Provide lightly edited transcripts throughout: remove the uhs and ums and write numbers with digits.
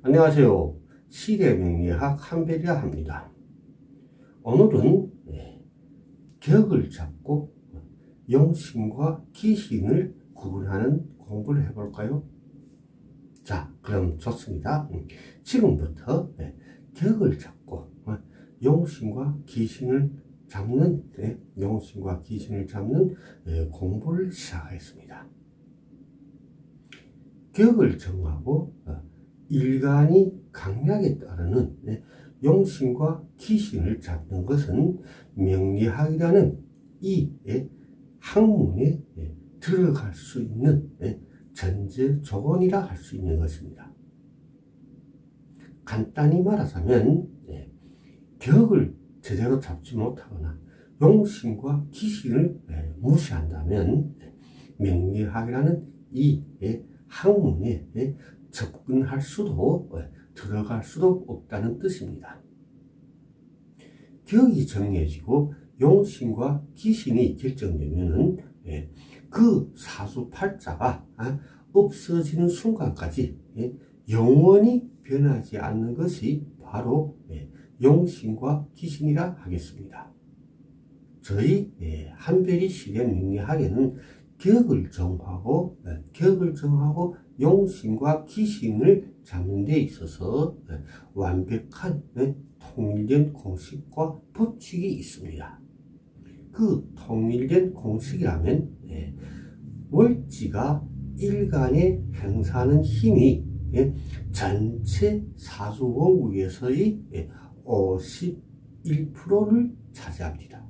안녕하세요. 시대명리학 한베리아 합니다. 오늘은 격을 잡고 영신과 기신을 구분하는 공부를 해볼까요? 자, 그럼 좋습니다. 지금부터 격을 잡고 용신과 기신을 잡는 공부를 시작하겠습니다. 격을 정하고 일간이 강약에 따르는 용신과 기신을 잡는 것은 명리학이라는 이 학문에 들어갈 수 있는 전제 조건이라 할 수 있는 것입니다. 간단히 말하자면 격을 제대로 잡지 못하거나 용신과 기신을 무시한다면 명리학이라는 이 학문에 접근할 수도 들어갈 수도 없다는 뜻입니다. 격이 정해지고 용신과 기신이 결정되면은 그 사주팔자가 없어지는 순간까지 영원히 변하지 않는 것이 바로 용신과 기신이라 하겠습니다. 저희 한베리 시대 명리학에는 격을 정하고 용신과 기신을 잡는 데 있어서 완벽한 통일된 공식과 법칙이 있습니다. 그 통일된 공식이라면 월지가 일간에 행사하는 힘이 전체 사주원국에서의 51%를 차지합니다.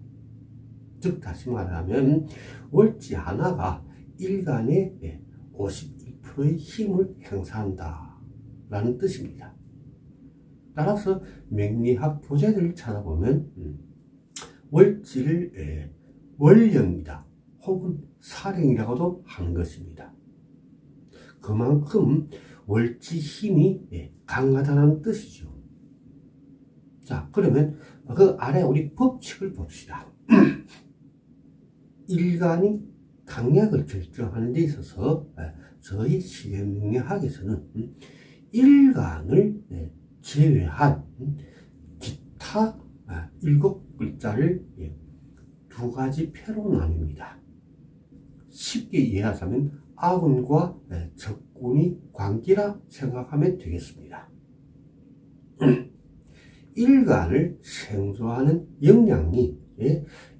즉 다시 말하면 월지 하나가 일간에 51%의 힘을 행사한다 라는 뜻입니다. 따라서 명리학 교재들을 찾아보면 월지를 월령이다 혹은 사령이라고도 하는 것입니다. 그만큼 월지 힘이 강하다는 뜻이죠. 자, 그러면 그 아래 우리 법칙을 봅시다. 일간이 강약을 결정하는 데 있어서 저희 시대명리학에서는 일간을 제외한 기타 7글자를 두 가지 패로 나눕니다. 쉽게 이해하자면 아군과 적군이 관계라 생각하면 되겠습니다. 일간을 생조하는 역량이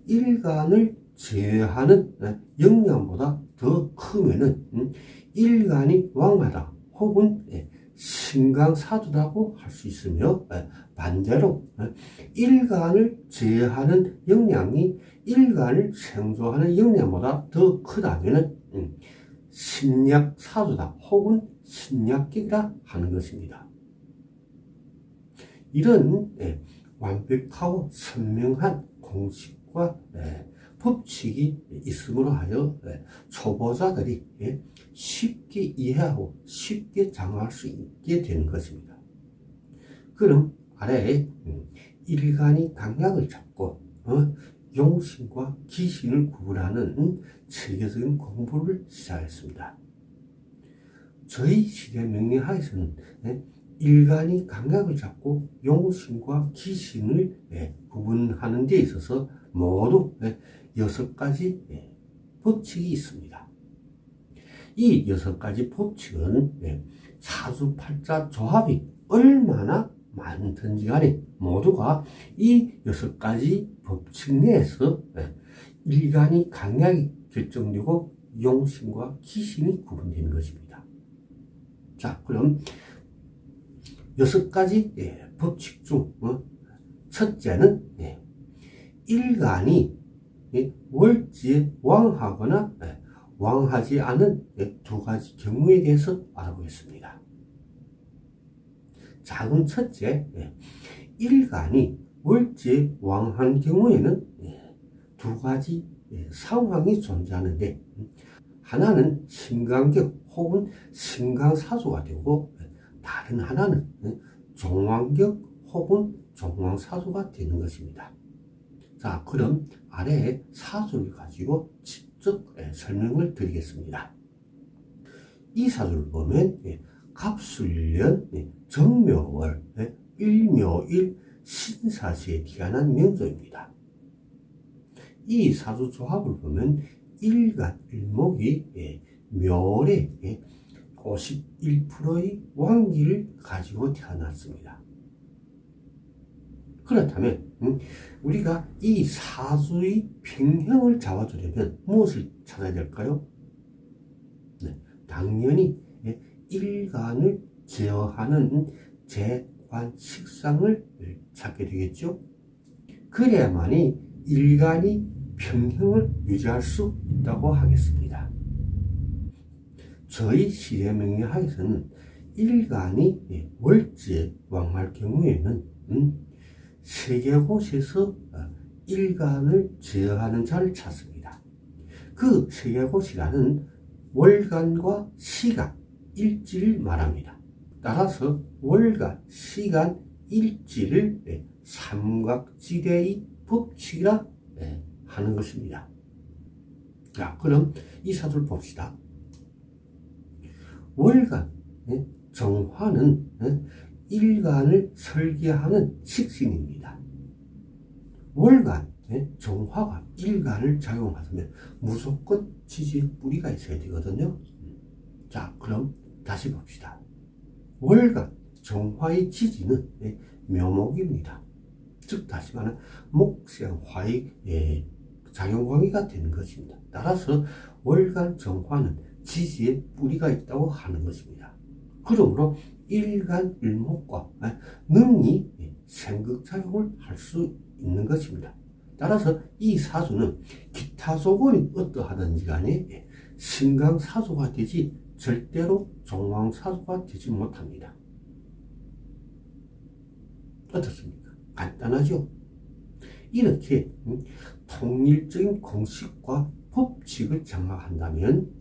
일간을 제외하는 역량보다 더 크면은 일간이 왕하다 혹은 신강사주라고 할 수 있으며, 반대로 일간을 제외하는 역량이 일간을 생조하는 역량보다 더 크다면은 신약사주다 혹은 신약격이라 하는 것입니다. 이런 완벽하고 선명한 공식과 법칙이 있음으로 하여 초보자들이 쉽게 이해하고 쉽게 장악할 수 있게 되는 것입니다. 그럼 아래에 일간이 강약을 잡고 용신과 기신을 구분하는 체계적인 공부를 시작했습니다. 저희 시대 명리학에서는 일간이 강약을 잡고 용신과 기신을 구분하는 데 있어서 모두 6가지 법칙이 있습니다. 이 6가지 법칙은 사주팔자 조합이 얼마나 많든지 간에 모두가 이 6가지 법칙 내에서 일간이 강약이 결정되고 용신과 기신이 구분되는 것입니다. 자, 그럼 6가지 법칙 중 첫째는 일간이 월지에 왕하거나 왕하지 않은 두 가지 경우에 대해서 알아보겠습니다. 자, 그럼 첫째, 일간이 월지에 왕한 경우에는 두 가지 상황이 존재하는데, 하나는 신강격 혹은 신강사주가 되고 다른 하나는 종왕격 혹은 종왕사주가 되는 것입니다. 자, 그럼 아래에 사주를 가지고 직접 설명을 드리겠습니다. 이 사주를 보면 갑술년 정묘월 일묘일 신사시에 태어난 명조입니다. 이 사주조합을 보면 일간일목이 묘월에 51%의 왕기를 가지고 태어났습니다. 그렇다면 우리가 이 사주의 평형을 잡아주려면 무엇을 찾아야 될까요? 당연히 일간을 제어하는 재관식상을 찾게 되겠죠. 그래야만이 일간이 평형을 유지할 수 있다고 하겠습니다. 저희 시대명리학에서는 일간이 월지에 왕할 경우에는 세 개곳에서 일간을 제어하는 자를 찾습니다. 그 세 개곳이라는 월간과 시간, 일지를 말합니다. 따라서 월간, 시간, 일지를 삼각지대의 법칙이라 하는 것입니다. 자, 그럼 이 사주를 봅시다. 월간, 정화는 일간을 설계하는 식신입니다. 월간, 정화가 일간을 작용하면 무조건 지지의 뿌리가 있어야 되거든요. 자, 그럼 다시 봅시다. 월간, 정화의 지지는 묘목입니다. 즉 다시 말하면 목생화의 작용광이가 되는 것입니다. 따라서 월간 정화는 지지에 뿌리가 있다고 하는 것입니다. 그러므로 일간일목과 능이 생극작용을 할 수 있는 것입니다. 따라서 이 사주는 기타 조건이 어떠하든지 간에 신강사주가 되지 절대로 종왕사주가 되지 못합니다. 어떻습니까? 간단하죠? 이렇게 통일적인 공식과 법칙을 장악한다면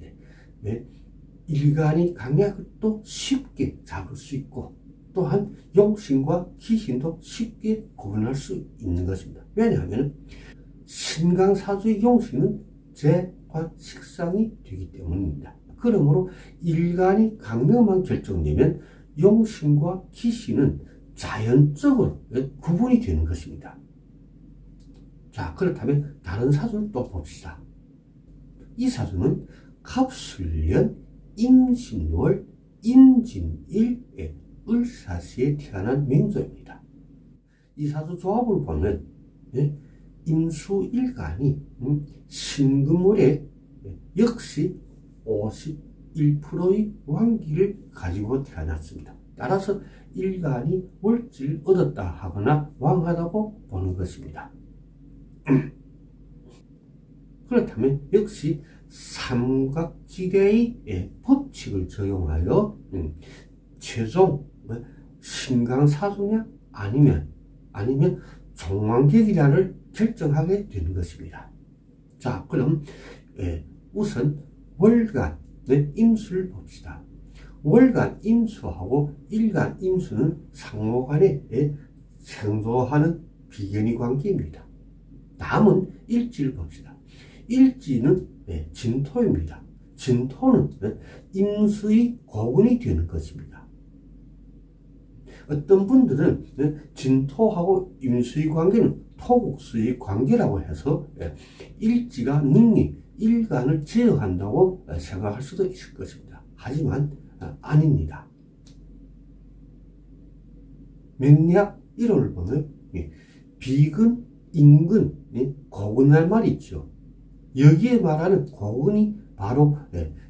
일간이 강약을 또 쉽게 잡을 수 있고 또한 용신과 기신도 쉽게 구분할 수 있는 것입니다. 왜냐하면 신강사주의 용신은 재관식상이 되기 때문입니다. 그러므로 일간이 강력만 결정되면 용신과 기신은 자연적으로 구분이 되는 것입니다. 자, 그렇다면 다른 사주를 또 봅시다. 이 사주는 갑술년 임신월 임진일 을사시에 태어난 명조입니다. 이 사주 조합을 보면 임수일간이 신금월에 역시 51%의 왕기를 가지고 태어났습니다. 따라서 일간이 월지를 얻었다 하거나 왕하다고 보는 것입니다. 그렇다면 역시 삼각지대의 법칙을 적용하여 최종 신강사주냐 아니면 종왕격이냐를 결정하게 되는 것입니다. 자, 그럼 우선 월간 임수를 봅시다. 월간 임수하고 일간 임수는 상호간에 생소하는 비견의 관계입니다. 다음은 일지를 봅시다. 일지는 진토입니다. 진토는 임수의 고근이 되는 것입니다. 어떤 분들은 진토하고 임수의 관계는 토국수의 관계라고 해서 일지가 능히 일간을 제어한다고 생각할 수도 있을 것입니다. 하지만 아닙니다. 명리학 이론을 보면 비근, 인근, 고근할 말이 있죠. 여기에 말하는 고근이 바로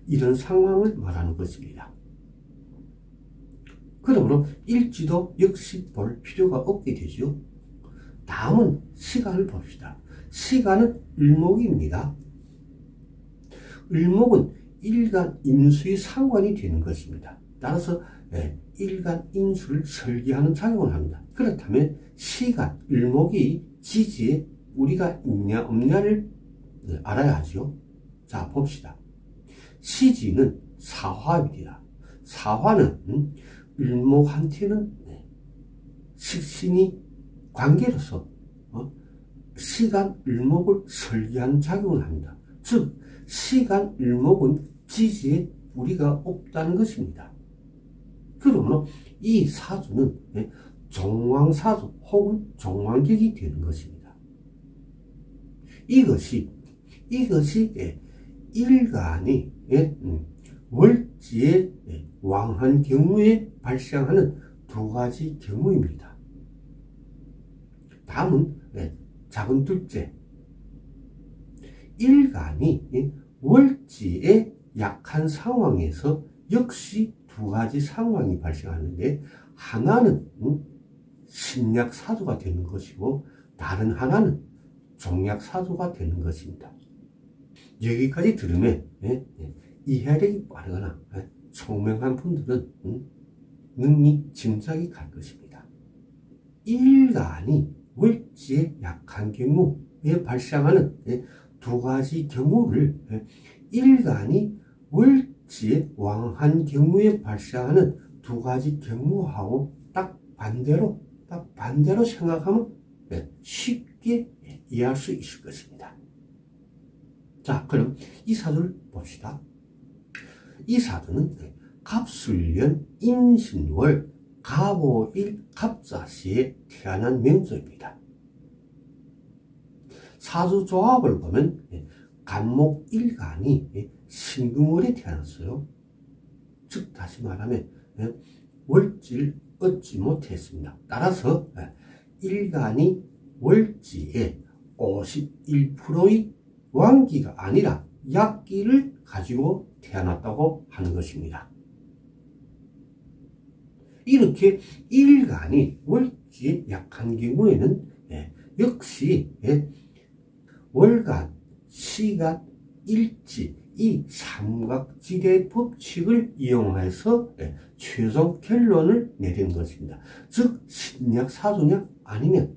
이런 상황을 말하는 것입니다. 그러므로 일지도 역시 볼 필요가 없게 되죠. 다음은 시간을 봅시다. 시간은 을목입니다. 을목은 일간 임수의 상관이 되는 것입니다. 따라서 일간 임수를 설계하는 작용을 합니다. 그렇다면 시간, 을목이 지지에 우리가 있냐 없냐를 알아야 하죠. 자, 봅시다. 시지는 사화입니다. 사화는 을목한테는 식신이 관계로서 시간 을목을 설계하는 작용을 합니다. 즉 시간 을목은 지지에 우리가 없다는 것입니다. 그러므로 이 사주는 종왕사주 혹은 종왕격이 되는 것입니다. 이것이 일간이 월지에 왕한 경우에 발생하는 두 가지 경우입니다. 다음은 작은 둘째, 일간이 월지에 약한 상황에서 역시 두 가지 상황이 발생하는데, 하나는 신약사주가 되는 것이고 다른 하나는 종약사주가 되는 것입니다. 여기까지 들으면 이해력이 빠르거나 총명한 분들은 능히 짐작이 갈 것입니다. 일간이 월지에 약한 경우에 발생하는 두 가지 경우를 일간이 월지에 왕한 경우에 발생하는 두 가지 경우하고 딱 반대로 생각하면 쉽게 이해할 수 있을 것입니다. 자, 그럼 이 사주를 봅시다. 이 사주는 갑술년 임신월 갑오일 갑자시에 태어난 명조입니다. 사주 조합을 보면 간목일간이 신금월에 태어났어요. 즉 다시 말하면 월지를 얻지 못했습니다. 따라서 일간이 월지에 51%의 왕기가 아니라 약기를 가지고 태어났다고 하는 것입니다. 이렇게 일간이 월지에 약한 경우에는 역시 월간, 시간, 일지 이 삼각지대 법칙을 이용해서 최종 결론을 내리는 것입니다. 즉 신약사주냐 아니면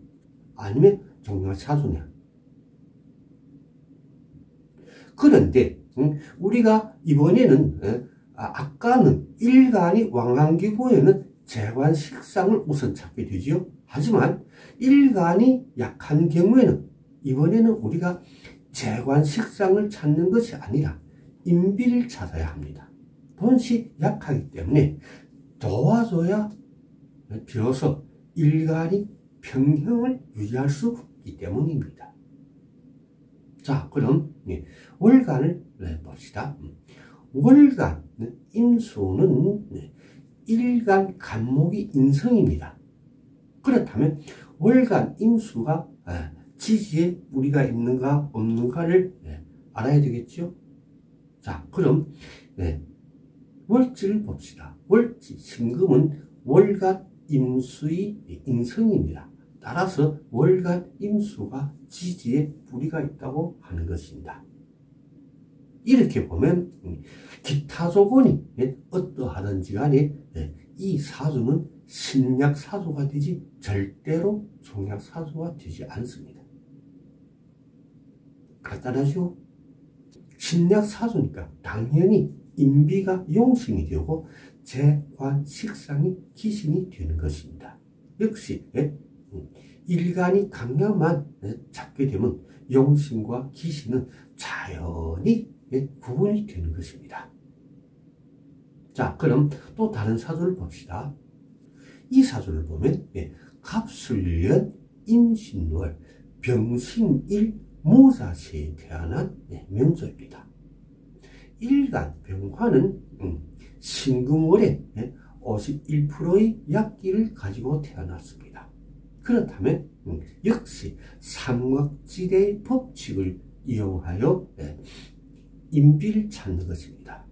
종약사주냐. 그런데 우리가 이번에는 아까는 일간이 왕한 경우에는 재관식상을 우선 찾게 되지요. 하지만 일간이 약한 경우에는 이번에는 우리가 재관식상을 찾는 것이 아니라 인비를 찾아야 합니다. 돈시 약하기 때문에 도와줘야 비로소 일간이 평형을 유지할 수 있기 때문입니다. 자, 그럼 월간을 봅시다. 월간 임수는 일간 간목이 인성입니다. 그렇다면 월간 임수가 지지에 무리가 있는가 없는가를 알아야 되겠죠. 자, 그럼 월지를 봅시다. 월지 신금은 월간 임수의 인성입니다. 따라서 월간 임수가 지지에 무리가 있다고 하는 것입니다. 이렇게 보면 기타 조건이 어떠하든지 간에 이 사주는 신약사주가 되지 절대로 종약사주가 되지 않습니다. 간단하죠? 신약사주니까 당연히 인비가 용신이 되고 재관식상이 기신이 되는 것입니다. 역시 일간이 강약만 잡게 되면 용신과 기신은 자연히 구분이 되는 것입니다. 자, 그럼 또 다른 사주를 봅시다. 이 사주를 보면 갑술년 임신월 병신일 무자시에 태어난 명조입니다. 일간 병화는 신금월에 51%의 약기를 가지고 태어났습니다. 그렇다면 역시 삼각지대의 법칙을 이용하여 인비를 찾는 것입니다.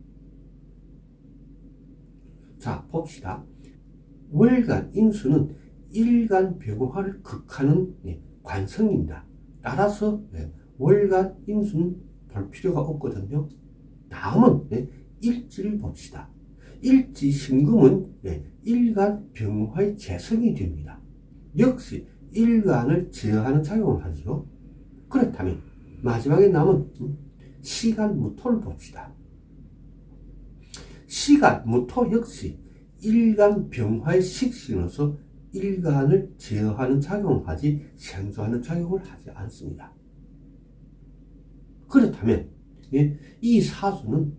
자, 봅시다. 월간 임수는 일간 병화를 극하는 관성입니다. 따라서 월간 임수는 볼 필요가 없거든요. 다음은 일지를 봅시다. 일지 신금은 일간 병화의 재성이 됩니다. 역시 일간을 제어하는 작용을 하죠. 그렇다면 마지막에 남은 시간 무토를 봅시다. 시간 무토 역시 일간 병화의 식신으로서 일간을 제어하는 작용을 하지 생존하는 작용을 하지 않습니다. 그렇다면 이 사주는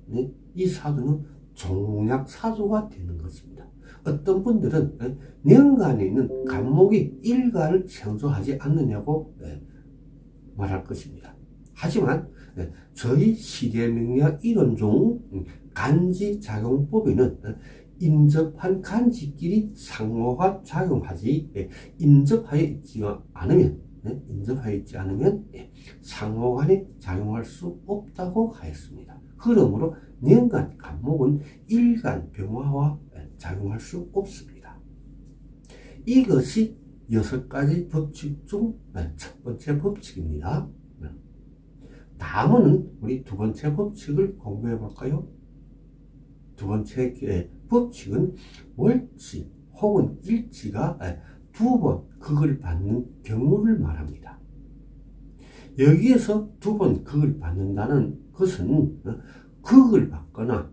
종약사주가 되는 것입니다. 어떤 분들은 년간에 있는 간목이 일간을 생소하지 않느냐고 말할 것입니다. 하지만 저희 시대명리학 이론 중 간지작용법에는 인접한 간지끼리 상호가 작용하지 인접하여 있지 않으면 상호간에 작용할 수 없다고 하였습니다. 그러므로 년간 간목은 일간 병화와 작용할 수 없습니다. 이것이 6가지 법칙 중 첫 번째 법칙입니다. 다음은 우리 두 번째 법칙을 공부해 볼까요? 두 번째 법칙은 월지 혹은 일지가 두 번 극을 받는 경우를 말합니다. 여기에서 두 번 극을 받는다는 것은 극을 받거나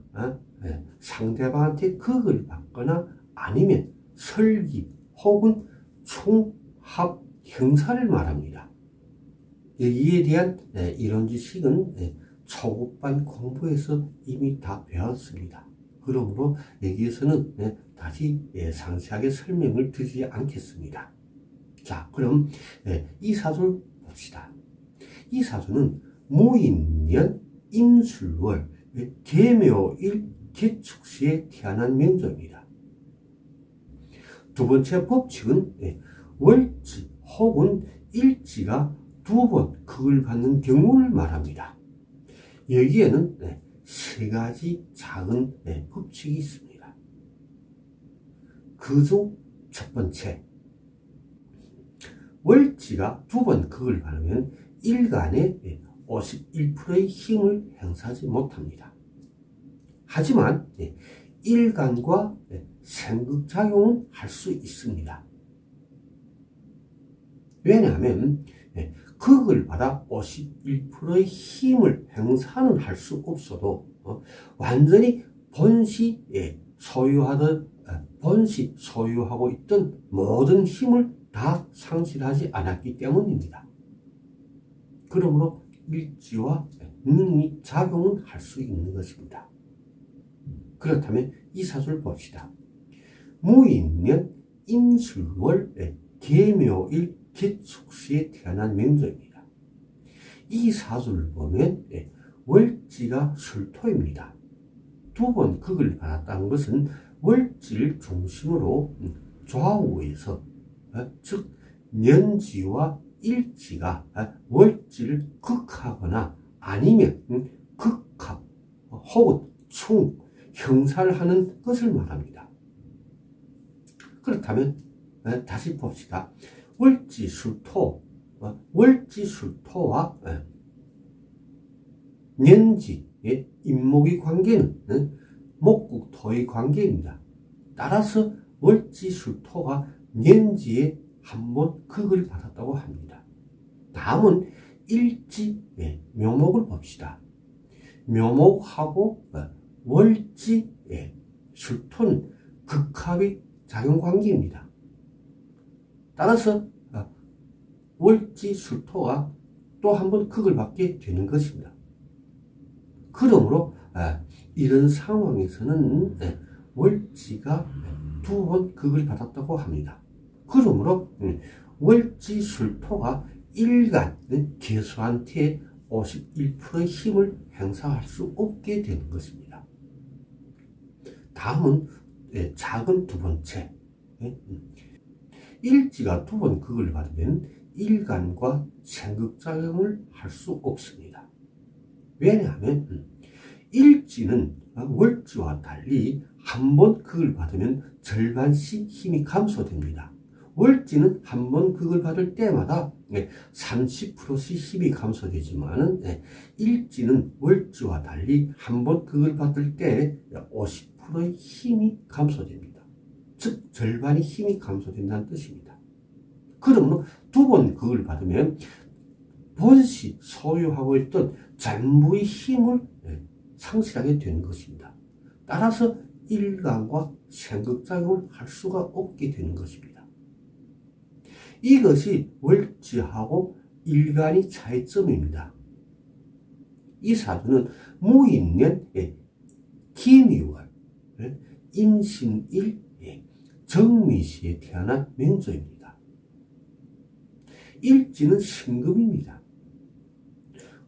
상대방한테 극을 받거나 아니면 설기 혹은 총합 형사를 말합니다. 여기에 대한 이론 지식은 초급반 공부에서 이미 다 배웠습니다. 그러므로 여기에서는 다시 상세하게 설명을 드리지 않겠습니다. 자, 그럼 이 사주를 봅시다. 이 사주는 무인년 임술월 계묘일 개축시에 태어난 명조입니다. 두 번째 법칙은 월지 혹은 일지가 두 번 극을 받는 경우를 말합니다. 여기에는 세 가지 작은 법칙이 있습니다. 그중 첫 번째, 월지가 두 번 극을 받으면 일간에 51%의 힘을 행사하지 못합니다. 하지만 일간과 생극작용은 할 수 있습니다. 왜냐하면 극을 받아 51%의 힘을 행사는 할 수 없어도 완전히 본시 소유하고 있던 모든 힘을 다 상실하지 않았기 때문입니다. 그러므로 일지와 능이 작용은 할 수 있는 것입니다. 그렇다면 이 사주를 봅시다. 무인년 임술월 계묘일 개축시에 태어난 명조입니다. 이 사주를 보면 월지가 술토입니다. 두 번 극을 받았다는 것은 월지를 중심으로 좌우에서 즉 년지와 일지가 월지를 극하거나 아니면 극합 혹은 충 형사를 하는 것을 말합니다. 그렇다면 다시 봅시다. 월지술토와 년지의 임목의 관계는 목국토의 관계입니다. 따라서 월지술토가 년지에 한번 극을 받았다고 합니다. 다음은 일지 묘목을 봅시다. 묘목하고 월지 술토는 극합의 작용관계입니다. 따라서 월지 술토가 또 한 번 극을 받게 되는 것입니다. 그러므로 이런 상황에서는 월지가 두 번 극을 받았다고 합니다. 그러므로 월지 술토가 일간 개수한테 51%의 힘을 행사할 수 없게 되는 것입니다. 다음은 작은 두 번째, 일지가 두 번 극을 받으면 일간과 생극작용을 할 수 없습니다. 왜냐하면 일지는 월지와 달리 한 번 극을 받으면 절반씩 힘이 감소됩니다. 월지는 한 번 극을 받을 때마다 30%씩 힘이 감소되지만 일지는 월지와 달리 한 번 극을 받을 때 50%의 힘이 감소됩니다. 즉 절반의 힘이 감소된다는 뜻입니다. 그러므로 두 번 극을 받으면 본시 소유하고 있던 전부의 힘을 상실하게 되는 것입니다. 따라서 일간과 생극작용을 할 수가 없게 되는 것입니다. 이것이 월지하고 일간의 차이점입니다. 이 사주는 무인년 김이월 임신일 정미시에 태어난 맹조입니다. 일지는 신금입니다.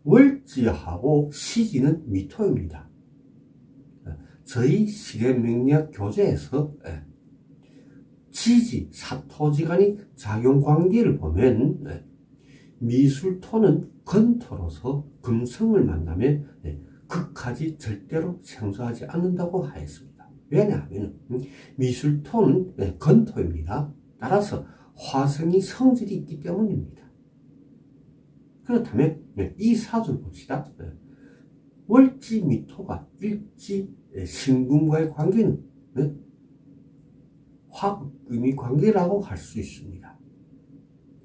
월지하고 시지는 미토입니다. 저희 시계명리학 교재에서 지지, 사토지 간의 작용관계를 보면 미술토는 건토로서 금성을 만나면 극하지 절대로 생소하지 않는다고 하였습니다. 왜냐하면 미술토는 건토입니다. 따라서 화성이 성질이 있기 때문입니다. 그렇다면 이 사주를 봅시다. 월지 미토가 일지 신금과의 관계는 화금의 관계라고 할 수 있습니다.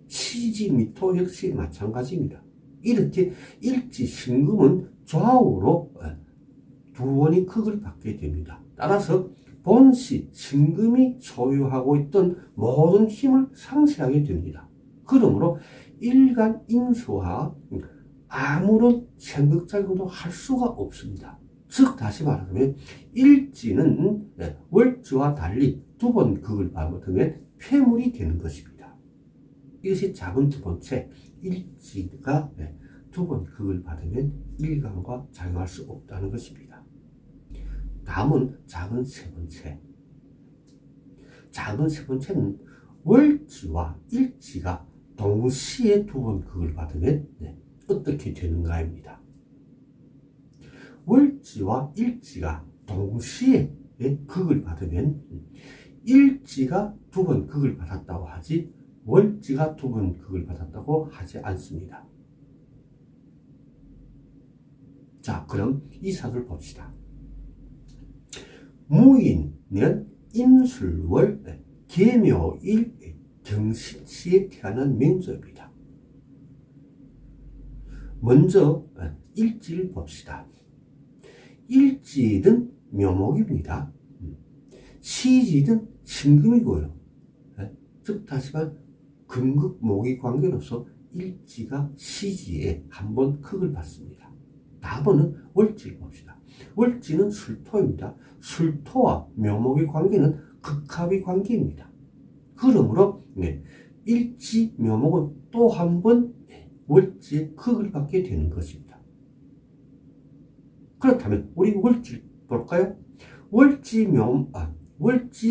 시지 미토 역시 마찬가지입니다. 이렇게 일지 신금은 좌우로 두 원의 극을 받게 됩니다. 따라서 본시 신금이 소유하고 있던 모든 힘을 상실하게 됩니다. 그러므로 일간 인수와 아무런 생극작용도 할 수가 없습니다. 즉 다시 말하면 일지는 월지와 달리 두 번 극을 받으면 폐물이 되는 것입니다. 이것이 작은 두 번째, 일지가 두 번 극을 받으면 일간과 작용할 수 없다는 것입니다. 다음은 작은 세 번째. 작은 세 번째는 월지와 일지가 동시에 두 번 극을 받으면 어떻게 되는가입니다. 월지와 일지가 동시에 극을 받으면 일지가 두 번 극을 받았다고 하지 월지가 두 번 극을 받았다고 하지 않습니다. 자, 그럼 이 사주를 봅시다. 무인년 임술월 계묘일 경신시에 태어난 맹조입니다. 먼저 일지를 봅시다. 일지는 묘목입니다. 시지는 신금이고요. 즉 다시 말 금극목의 관계로서 일지가 시지에 한번 극을 받습니다. 다음은 월지를 봅시다. 월지는 술토입니다. 술토와 묘목의 관계는 극합의 관계입니다. 그러므로 일지 묘목은 또 한 번 월지의 극을 받게 되는 것입니다. 그렇다면 우리 월지를 볼까요? 월지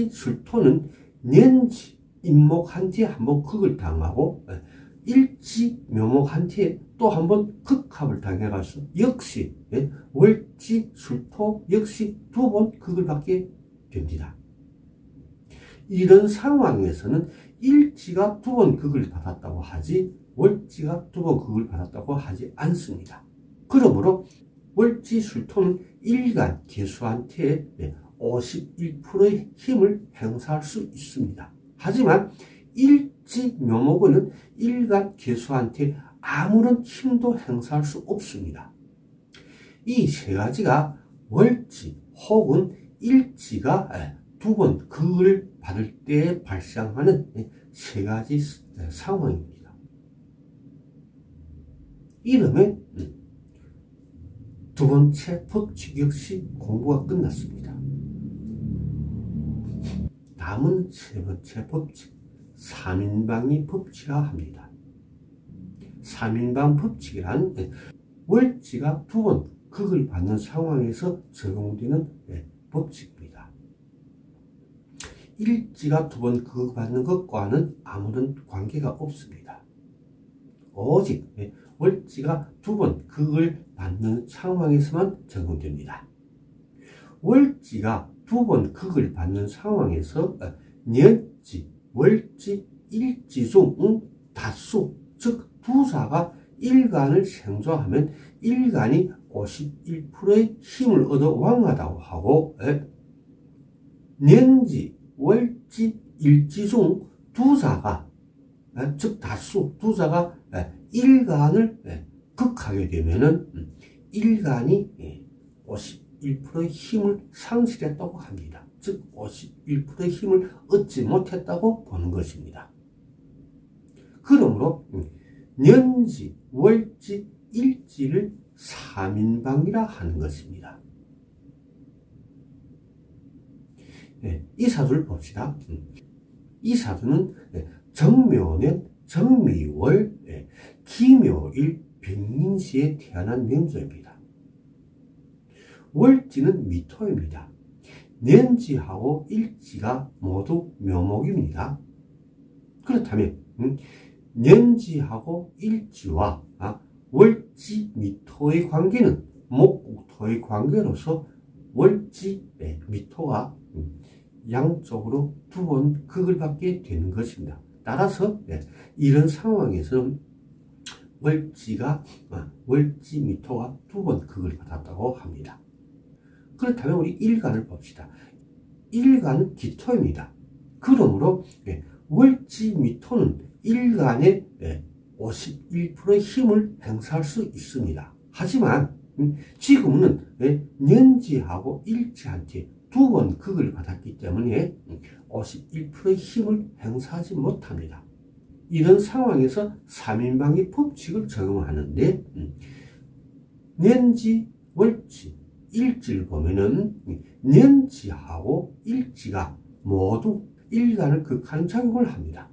술토는 년지 임목한테에 한번 극을 당하고 일지 묘목한테에 또 한번 극합을 당해가지고 역시 월지 술토 역시 두 번 극을 받게 됩니다. 이런 상황에서는 일지가 두 번 극을 받았다고 하지 월지가 두 번 극을 받았다고 하지 않습니다. 그러므로 월지 술토는 일간 개수한테 51%의 힘을 행사할 수 있습니다. 하지만 일지 묘목은 일간 개수한테 아무런 힘도 행사할 수 없습니다. 이 세 가지가 월지 혹은 일지가 두 번 극을 받을 때 발생하는 세 가지 상황입니다. 이러면 두 번째 법칙 역시 공부가 끝났습니다. 다음은 세 번째 법칙, 3인방의 법칙이라 합니다. 3인방 법칙이란 월지가 두 번 극을 받는 상황에서 적용되는 법칙입니다. 일지가 두 번 극을 받는 것과는 아무런 관계가 없습니다. 오직 월지가 두 번 극을 받는 상황에서만 적용됩니다. 월지가 두 번 극을 받는 상황에서 년지, 월지, 일지 중 다수, 즉 두사가 일간을 생조하면 일간이 51%의 힘을 얻어 왕하다고 하고 년지, 월지, 일지 중 두사가 즉 다수, 두사가 일간을 극하게 되면은 일간이 51%의 힘을 상실했다고 합니다. 즉 51%의 힘을 얻지 못했다고 보는 것입니다. 그러므로 년지, 월지, 일지를 3인방이라 하는 것입니다. 이 사주를 봅시다. 이 사주는 정묘년 정미월 기묘일 백민시에 태어난 명조입니다. 월지는 미토입니다. 년지하고 일지가 모두 묘목입니다. 그렇다면 년지하고 일지와 월지 미토의 관계는 목국토의 관계로서 월지 미토가 양쪽으로 두 번 극을 받게 되는 것입니다. 따라서 이런 상황에서 월지 미토가 두 번 극을 받았다고 합니다. 그렇다면 우리 일간을 봅시다. 일간은 기토입니다. 그러므로 월지 미토는 일간의 51%의 힘을 행사할 수 있습니다. 하지만 지금은 년지하고 일지한테 두 번 극을 받았기 때문에 51%의 힘을 행사하지 못합니다. 이런 상황에서 3인방의 법칙을 적용하는데 년지, 월지, 일지를 보면은 년지하고 일지가 모두 일간을 극하는 작용을 합니다.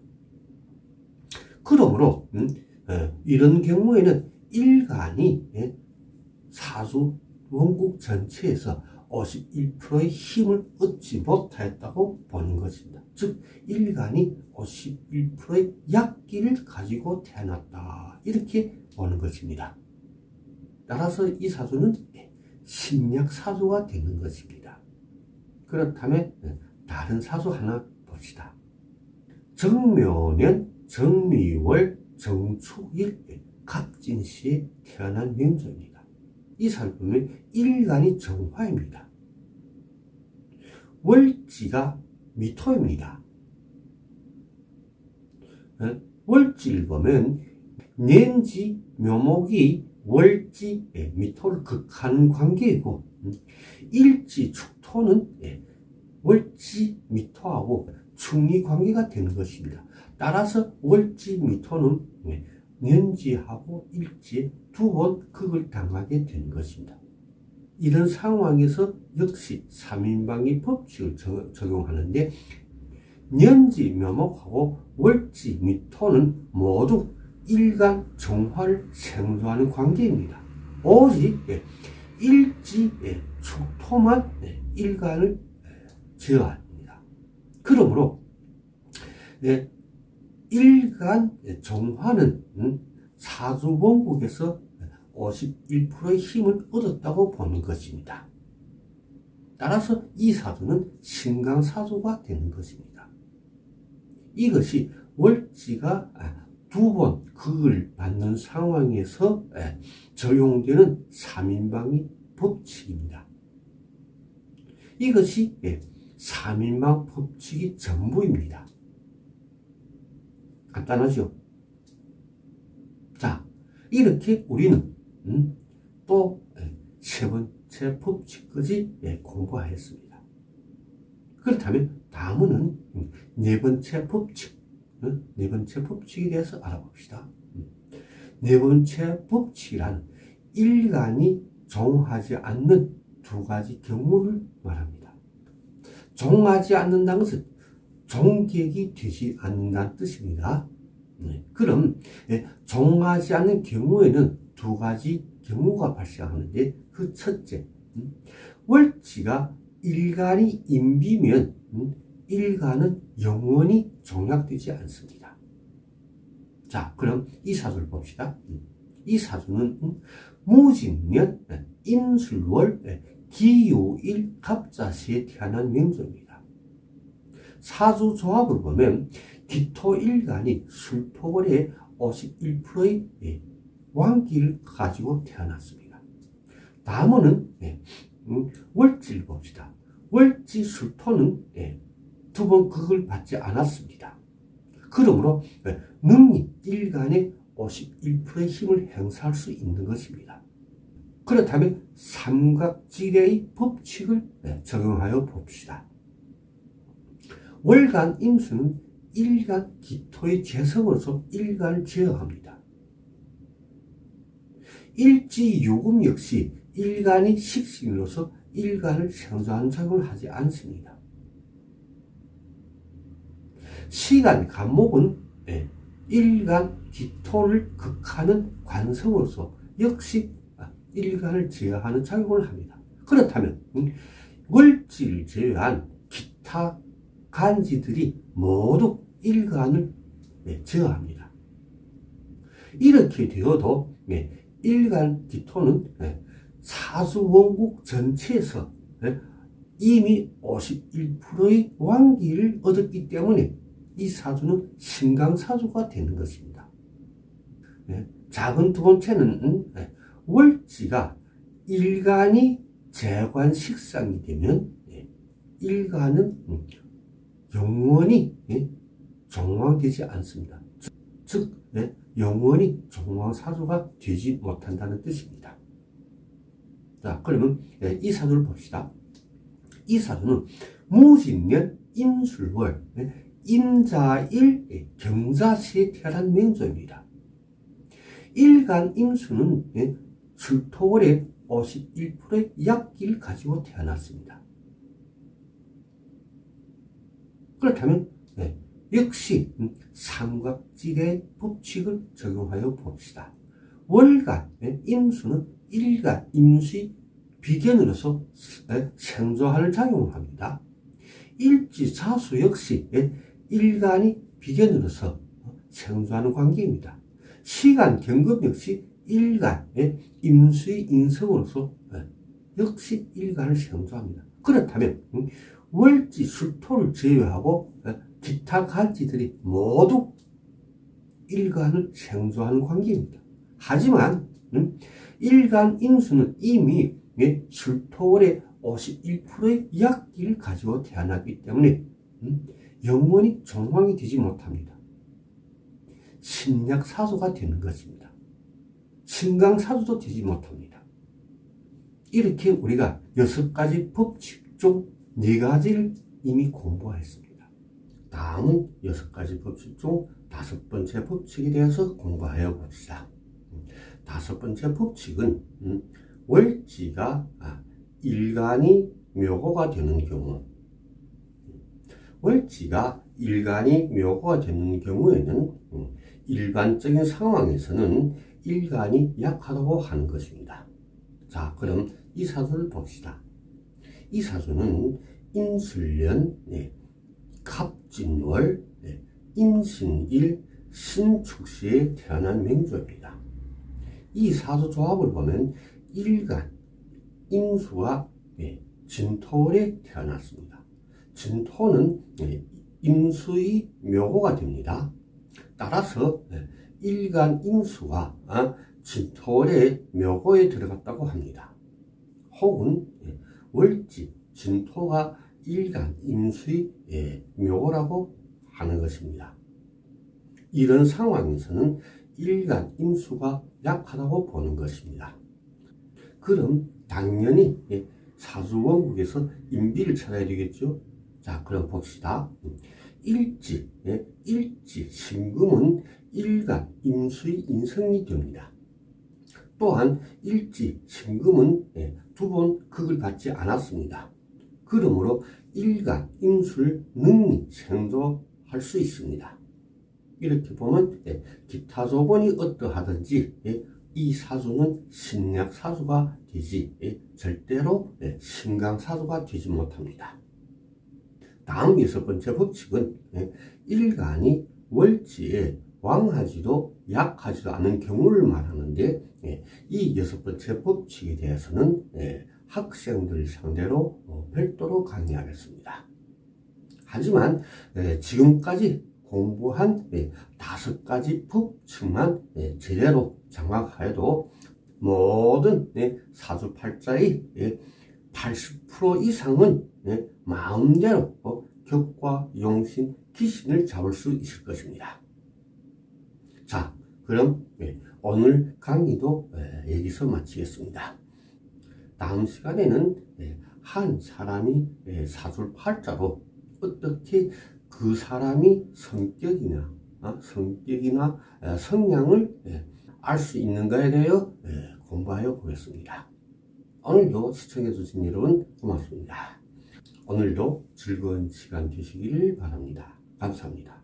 그러므로 이런 경우에는 일간이 사주 원국 전체에서 51%의 힘을 얻지 못하였다고 보는 것입니다. 즉 일간이 51%의 약기를 가지고 태어났다, 이렇게 보는 것입니다. 따라서 이 사주는 신약 사주가 되는 것입니다. 그렇다면 다른 사주 하나 봅시다. 정묘년 정미월 정축일 갑진시에 태어난 명조입니다. 이 사주를 보면 일간이 정화입니다. 월지가 미토입니다. 월지를 보면 년지 묘목이 월지 미토를 극하는 관계이고 일지 축토는 월지 미토하고 충리 관계가 되는 것입니다. 따라서 월지 미토는 년지하고 일지에 두 번 극을 당하게 되는 것입니다. 이런 상황에서 역시 3인방의 법칙을 적용하는데 년지 묘목하고 월지 미토는 모두 일간 정화를 생존하는 관계입니다. 오직 일지 축토만 일간을 제어합니다. 그러므로 일간 정화는 사주원국에서 51%의 힘을 얻었다고 보는 것입니다. 따라서 이 사주는 신강사주가 되는 것입니다. 이것이 월지가 두 번 극을 받는 상황에서 적용되는 3인방의 법칙입니다. 이것이 3인방 법칙이 전부입니다. 간단하죠? 자, 이렇게 우리는 또 세 번째 법칙까지 공부하였습니다. 그렇다면 다음은 네 번째 법칙, 네 번째 법칙에 대해서 알아봅시다. 네 번째 법칙이란 일간이 종하지 않는 두 가지 경우를 말합니다. 종하지 않는다는 것은 종객이 되지 않는다는 뜻입니다. 그럼 종하지 않는 경우에는 두 가지 경우가 발생하는데, 그 첫째, 월지가 일간이 임비면 일간은 영원히 종약되지 않습니다. 자, 그럼 이 사주를 봅시다. 이 사주는 무진년 임술월 기요일 갑자시에 태어난 명조입니다. 사주 조합을 보면 기토 일간이 술토월에 51%의 왕기를 가지고 태어났습니다. 다음은 월지를 봅시다. 월지 술토는 두 번 극을 받지 않았습니다. 그러므로 능이 일간의 51%의 힘을 행사할 수 있는 것입니다. 그렇다면 삼각지대의 법칙을 적용하여 봅시다. 월간 임수는 일간 기토의 재성으로서 일간을 제어합니다. 일지 요금 역시 일간이 식신으로서 일간을 생존하는 작용을 하지 않습니다. 시간 간목은 일간 기토를 극하는 관성으로서 역시 일간을 제어하는 작용을 합니다. 그렇다면 월지를 제외한 기타 간지들이 모두 일간을 제어합니다. 이렇게 되어도 일간 기토는 사주 원국 전체에서 이미 51%의 왕기를 얻었기 때문에 이 사주는 신강사주가 되는 것입니다. 작은 두 번째는 월지가 일간이 재관식상이 되면 일간은 영원히 종황되지 않습니다. 즉 영원히 종황사주가 되지 못한다는 뜻입니다. 자, 그러면 이 사주를 봅시다. 이 사주는 무진년 임술월 임자일 경자시에 태어난 명조입니다. 일간 임수는 출토월의 51%의 약기를 가지고 태어났습니다. 그렇다면 역시 삼각지대의 법칙을 적용하여 봅시다. 월간 임수는 일간 임수의 비견으로서 생조하는 작용을 합니다. 일지사수 역시 일간이 비견으로서 생조하는 관계입니다. 시간 경금 역시 일간의 임수의 인성으로서 역시 일간을 생조합니다. 그렇다면 월지 술토를 제외하고 기타 간지들이 모두 일간을 생조하는 관계입니다. 하지만 일간 임수는 이미 술토월의 51%의 약기를 가지고 태어났기 때문에 영원히 종황이 되지 못합니다. 신약사주가 되는 것입니다. 신강사주도 되지 못합니다. 이렇게 우리가 6가지 법칙 중 4가지를 이미 공부했습니다. 다음은 6가지 법칙 중 5번째 법칙에 대해서 공부하여 봅시다. 5번째 법칙은 월지가 일간이 묘고가 되는 경우, 월지가 일간이 묘고가 되는 경우에는 일반적인 상황에서는 일간이 약하다고 하는 것입니다. 자, 그럼 이 사주를 봅시다. 이 사주는 임술년, 갑진월, 임신일, 신축시에 태어난 명조입니다. 이 사주 조합을 보면 일간, 임수와 진토월에 태어났습니다. 진토는 임수의 묘고가 됩니다. 따라서 일간 임수가 진토월의 묘고에 들어갔다고 합니다. 혹은 월지, 진토가 일간 임수의 묘고라고 하는 것입니다. 이런 상황에서는 일간 임수가 약하다고 보는 것입니다. 그럼 당연히 사주원국에서 인비를 찾아야 되겠죠. 자, 그럼 봅시다. 일지, 신금은 일간 임수의 인성이 됩니다. 또한 일지, 신금은 2번 극을 받지 않았습니다. 그러므로 일간 임수를 능히 생조할 수 있습니다. 이렇게 보면 기타 조건이 어떠하든지 이 사주는 신약사주가 되지 절대로 신강사주가 되지 못합니다. 다음 6번째 법칙은 일간이 월지에 왕하지도 약하지도 않은 경우를 말하는데 이 6번째 법칙에 대해서는 학생들 상대로 별도로 강의하겠습니다. 하지만 지금까지 공부한 5가지 법칙만 제대로 장악하여도 모든 사주팔자의 80% 이상은 마음대로 격과 용신, 기신을 잡을 수 있을 것입니다. 자, 그럼 오늘 강의도 여기서 마치겠습니다. 다음 시간에는 한 사람이 사주팔자로 어떻게 그 사람이 성격이나 성향을 알 수 있는가에 대하여 공부하여 보겠습니다. 오늘도 시청해 주신 여러분 고맙습니다. 오늘도 즐거운 시간 되시기를 바랍니다. 감사합니다.